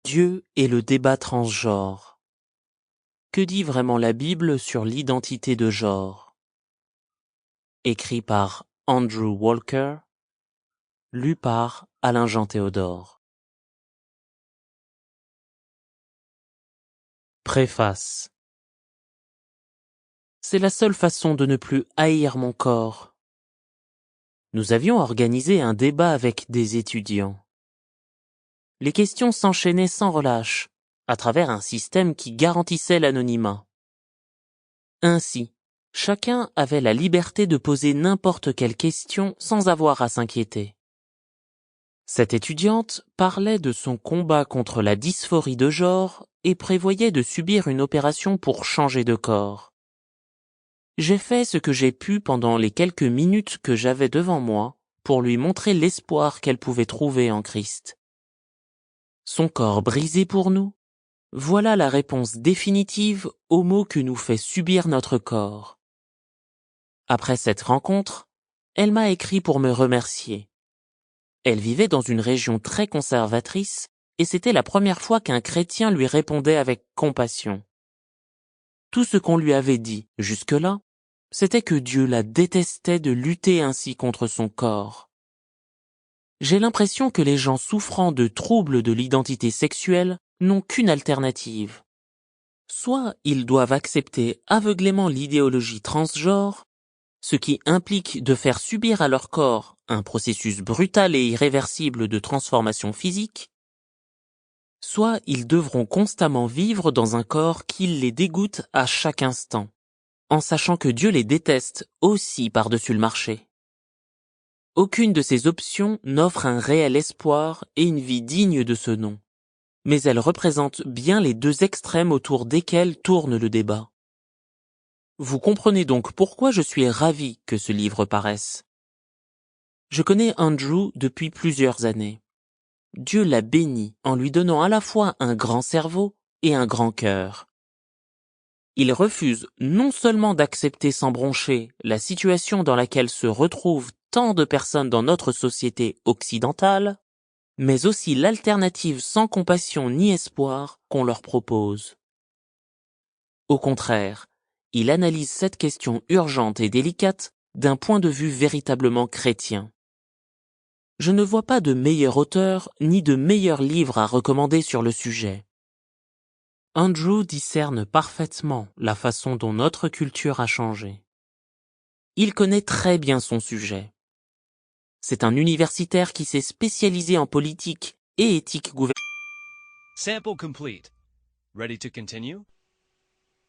Dieu et le débat transgenre. Que dit vraiment la Bible sur l'identité de genre? Écrit par Andrew Walker, lu par Alain-Jean Théodore. Préface. C'est la seule façon de ne plus haïr mon corps. Nous avions organisé un débat avec des étudiants. Les questions s'enchaînaient sans relâche, à travers un système qui garantissait l'anonymat. Ainsi, chacun avait la liberté de poser n'importe quelle question sans avoir à s'inquiéter. Cette étudiante parlait de son combat contre la dysphorie de genre et prévoyait de subir une opération pour changer de corps. J'ai fait ce que j'ai pu pendant les quelques minutes que j'avais devant moi pour lui montrer l'espoir qu'elle pouvait trouver en Christ. Son corps brisé pour nous, voilà la réponse définitive aux maux que nous fait subir notre corps. Après cette rencontre, elle m'a écrit pour me remercier. Elle vivait dans une région très conservatrice et c'était la première fois qu'un chrétien lui répondait avec compassion. Tout ce qu'on lui avait dit jusque-là, c'était que Dieu la détestait de lutter ainsi contre son corps. J'ai l'impression que les gens souffrant de troubles de l'identité sexuelle n'ont qu'une alternative. Soit ils doivent accepter aveuglément l'idéologie transgenre, ce qui implique de faire subir à leur corps un processus brutal et irréversible de transformation physique, soit ils devront constamment vivre dans un corps qui les dégoûte à chaque instant, en sachant que Dieu les déteste aussi par-dessus le marché. Aucune de ces options n'offre un réel espoir et une vie digne de ce nom, mais elles représentent bien les deux extrêmes autour desquels tourne le débat. Vous comprenez donc pourquoi je suis ravi que ce livre paraisse. Je connais Andrew depuis plusieurs années. Dieu l'a béni en lui donnant à la fois un grand cerveau et un grand cœur. Il refuse non seulement d'accepter sans broncher la situation dans laquelle se retrouvent tant de personnes dans notre société occidentale, mais aussi l'alternative sans compassion ni espoir qu'on leur propose. Au contraire, il analyse cette question urgente et délicate d'un point de vue véritablement chrétien. Je ne vois pas de meilleur auteur ni de meilleur livre à recommander sur le sujet. Andrew discerne parfaitement la façon dont notre culture a changé. Il connaît très bien son sujet. C'est un universitaire qui s'est spécialisé en politique et éthique gouvernementale. Sample complete. Ready to continue?